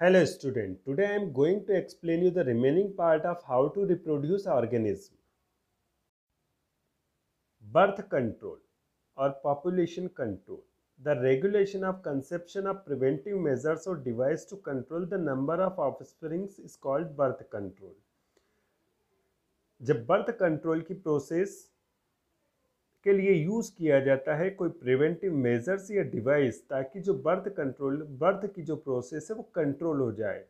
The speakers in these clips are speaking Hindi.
Hello student, today I am going to explain you the remaining part of how to reproduce organism. Birth control or population control. The regulation of conception of preventive measures or device to control the number of offspring is called birth control. जब बर्थ कंट्रोल की प्रोसेस के लिए यूज किया जाता है कोई प्रिवेंटिव मेजर्स या डिवाइस ताकि जो बर्थ की जो प्रोसेस है वो कंट्रोल हो जाए,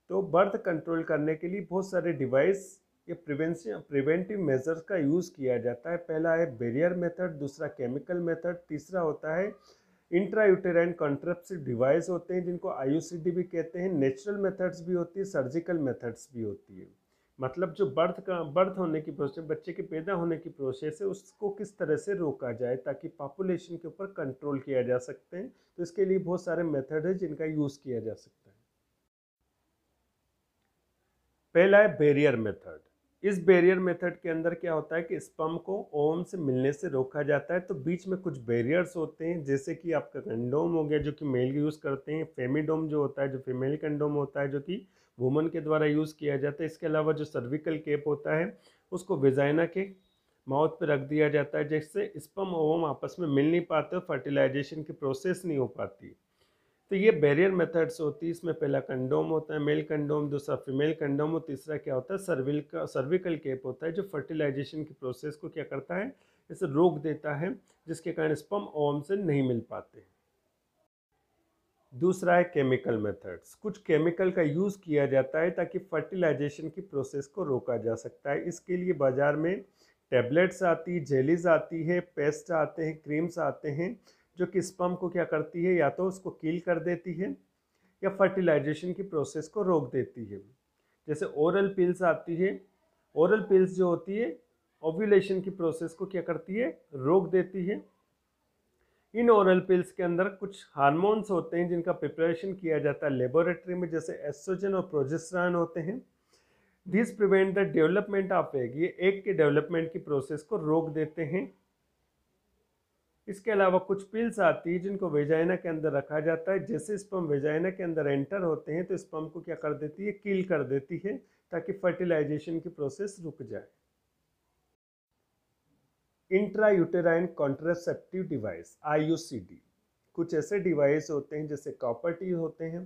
तो बर्थ कंट्रोल करने के लिए बहुत सारे डिवाइस या प्रिवेंटिव मेजर्स का यूज़ किया जाता है। पहला है बैरियर मेथड, दूसरा केमिकल मेथड, तीसरा होता है इंट्रायूटेराइन कॉन्ट्रेप्सिव डिवाइस होते हैं जिनको आईयूसीडी भी कहते हैं। नेचुरल मेथड्स भी होती है, सर्जिकल मेथड्स भी होती है। मतलब जो बर्थ होने की प्रोसेस, बच्चे के पैदा होने की प्रोसेस है, उसको किस तरह से रोका जाए ताकि पॉपुलेशन के ऊपर कंट्रोल किया जा सकते हैं। तो इसके लिए बहुत सारे मेथड है जिनका यूज़ किया जा सकता है। पहला है बैरियर मेथड। इस बैरियर मेथड के अंदर क्या होता है कि स्पर्म को ओवम से मिलने से रोका जाता है। तो बीच में कुछ बैरियर्स होते हैं, जैसे कि आपका कंडोम हो गया जो कि मेल यूज़ करते हैं, फेमिडोम जो होता है जो फीमेल कंडोम होता है जो कि वुमन के द्वारा यूज़ किया जाता है। इसके अलावा जो सर्विकल केप होता है उसको वेजाइना के माउथ पे रख दिया जाता है, जिससे स्पर्म ओवम आपस में मिल नहीं पाते, फर्टिलाइजेशन की प्रोसेस नहीं हो पाती। तो ये बैरियर मेथड्स होती है। इसमें पहला कंडोम होता है, मेल कंडोम, दूसरा फीमेल कंडोम और तीसरा क्या होता है सर्विकल केप होता है जो फर्टिलाइजेशन की प्रोसेस को क्या करता है, इसे रोक देता है, जिसके कारण स्पर्म ओवम से नहीं मिल पाते। दूसरा है केमिकल मेथड्स। कुछ केमिकल का यूज़ किया जाता है ताकि फर्टिलाइजेशन की प्रोसेस को रोका जा सकता है। इसके लिए बाज़ार में टैबलेट्स आती, जेलीज आती है, पेस्ट आते हैं, क्रीम्स आते हैं जो कि स्पर्म को क्या करती है, या तो उसको किल कर देती है या फर्टिलाइजेशन की प्रोसेस को रोक देती है। जैसे ओरल पिल्स आती है, ओरल पिल्स जो होती है ओव्यूलेशन की प्रोसेस को क्या करती है, रोक देती है। इन ओरल पिल्स के अंदर कुछ हार्मोन्स होते हैं जिनका प्रिपरेशन किया जाता है लेबोरेटरी में, जैसे एस्ट्रोजन और प्रोजेस्टेरॉन होते हैं। This prevent the development of egg, ये एग के डेवलपमेंट की प्रोसेस को रोक देते हैं। इसके अलावा कुछ पिल्स आती है जिनको वेजाइना के अंदर रखा जाता है। जैसे स्पर्म वेजाइना के अंदर एंटर होते हैं तो स्पर्म को क्या कर देती है, किल कर देती है ताकि फर्टिलाइजेशन की प्रोसेस रुक जाए। इंट्रायूटेराइन कॉन्ट्रासेप्टिव डिवाइस आईयूसीडी, कुछ ऐसे डिवाइस होते हैं जैसे कॉपर टी होते हैं।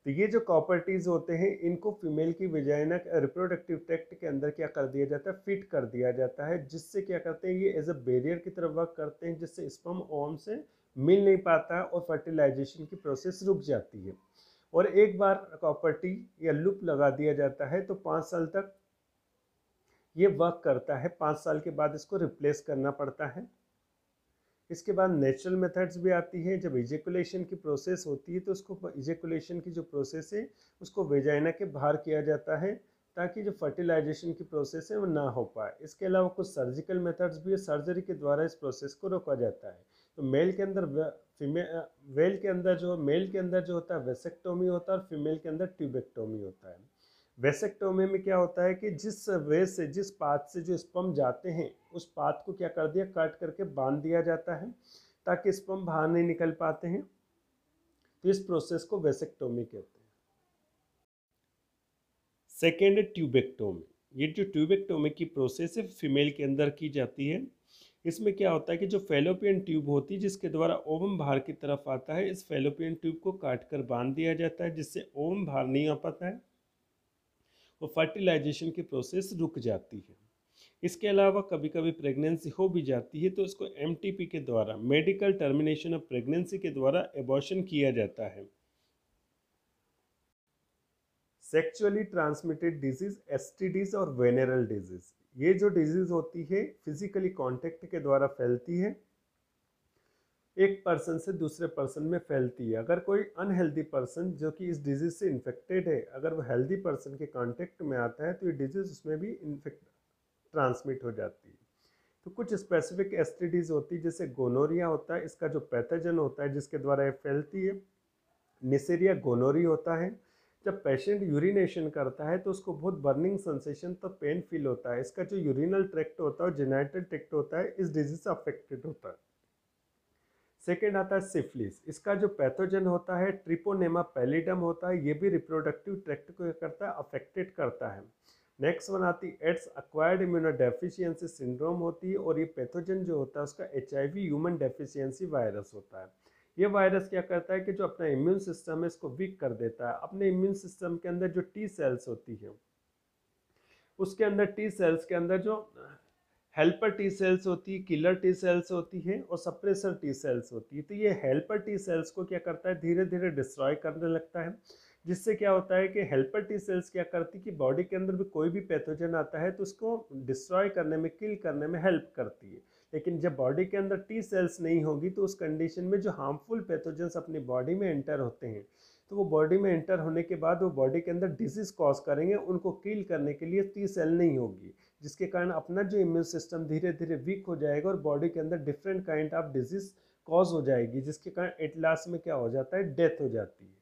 तो ये जो कॉपर्टीज होते हैं इनको फीमेल की वेजाइना रिप्रोडक्टिव ट्रैक्ट के अंदर क्या कर दिया जाता है, फिट कर दिया जाता है, जिससे क्या करते हैं ये एज अ बैरियर की तरफ वर्क करते हैं, जिससे स्पर्म ओवम से मिल नहीं पाता है और फर्टिलाइजेशन की प्रोसेस रुक जाती है। और एक बार कॉपर्टी या लूप लगा दिया जाता है तो 5 साल तक ये वर्क करता है। 5 साल के बाद इसको रिप्लेस करना पड़ता है। इसके बाद नेचुरल मेथड्स भी आती है। जब इजेकुलेशन की प्रोसेस होती है तो उसको इजेकुलेशन की जो प्रोसेस है उसको वेजाइना के बाहर किया जाता है ताकि जो फर्टिलाइजेशन की प्रोसेस है वो ना हो पाए। इसके अलावा कुछ सर्जिकल मेथड्स भी है, सर्जरी के द्वारा इस प्रोसेस को रोका जाता है। तो मेल के अंदर मेल के अंदर जो होता है वेसेक्टोमी होता है और फीमेल के अंदर ट्यूबेक्टोमी होता है। वेसेक्टोमी में क्या होता है कि जिस पाथ से जो स्पर्म जाते हैं उस पाथ को क्या कर दिया, कट करके बांध दिया जाता है ताकि स्पर्म बाहर नहीं निकल पाते हैं। तो इस प्रोसेस को वेसेक्टोमी कहते हैं। सेकेंड है ट्यूबेक्टोमी। ये जो ट्यूबेक्टोमी की प्रोसेस है फीमेल के अंदर की जाती है। इसमें क्या होता है कि जो फेलोपियन ट्यूब होती है जिसके द्वारा ओवम बाहर की तरफ आता है, इस फेलोपियन ट्यूब को काट कर बांध दिया जाता है जिससे ओवम बाहर नहीं आ पाता है और फर्टिलाइजेशन की प्रोसेस रुक जाती है। इसके अलावा कभी कभी प्रेगनेंसी हो भी जाती है तो इसको एमटीपी के द्वारा, मेडिकल टर्मिनेशन ऑफ प्रेगनेंसी के द्वारा एबॉर्शन किया जाता है। सेक्सुअली ट्रांसमिटेड डिजीज, एसटीडीज और वेनेरल डिजीज, ये जो डिजीज होती है फिजिकली कांटेक्ट के द्वारा फैलती है, एक पर्सन से दूसरे पर्सन में फैलती है। अगर कोई अनहेल्दी पर्सन जो कि इस डिजीज से इन्फेक्टेड है, अगर वो हेल्दी पर्सन के कांटेक्ट में आता है तो ये डिजीज उसमें भी ट्रांसमिट हो जाती है। तो कुछ स्पेसिफिक एसटीडीज होती है, जैसे गोनोरिया होता है, इसका जो पैथोजन होता है जिसके द्वारा ये फैलती है, निसेरिया गोनोरी होता है। जब पेशेंट यूरिनेशन करता है तो उसको बहुत बर्निंग सेंसेशन तो पेन फील होता है। इसका जो यूरिनल ट्रैक्ट होता है और जेनिटल ट्रैक्ट होता है इस डिजीज से अफेक्टेड होता है। सेकेंड आता है सिफिलिस। इसका जो पैथोजन होता है ट्रिपोनेमा पैलिडम होता है, ये भी रिप्रोडक्टिव ट्रैक्ट को क्या करता है, अफेक्टेड करता है। नेक्स्ट वन आती है एड्स एक्वायर्ड इम्यूनोडेफिशिएंसी सिंड्रोम होती है, और ये पैथोजन जो होता है उसका HIV ह्यूमन डेफिशिएंसी वायरस होता है। ये वायरस क्या करता है कि जो अपना इम्यून सिस्टम है इसको वीक कर देता है। अपने इम्यून सिस्टम के अंदर जो टी सेल्स होती है उसके अंदर टी सेल्स के अंदर जो हेल्पर टी सेल्स होती है, किलर टी सेल्स होती है और सप्रेसर टी सेल्स होती है। तो ये हेल्पर टी सेल्स को क्या करता है, धीरे धीरे डिस्ट्रॉय करने लगता है, जिससे क्या होता है कि हेल्पर टी सेल्स क्या करती है कि बॉडी के अंदर भी कोई भी पैथोजन आता है तो उसको डिस्ट्रॉय करने में, किल करने में हेल्प करती है। लेकिन जब बॉडी के अंदर टी सेल्स नहीं होगी तो उस कंडीशन में जो हार्मफुल पैथोजन्स अपनी बॉडी में एंटर होते हैं तो वो बॉडी में एंटर होने के बाद वो बॉडी के अंदर डिजीज कॉज करेंगे, उनको किल करने के लिए टी सेल नहीं होगी, जिसके कारण अपना जो इम्यून सिस्टम धीरे धीरे वीक हो जाएगा और बॉडी के अंदर different kind of disease cause हो जाएगी, जिसके कारण एट लास्ट में क्या हो जाता है, डेथ हो जाती है।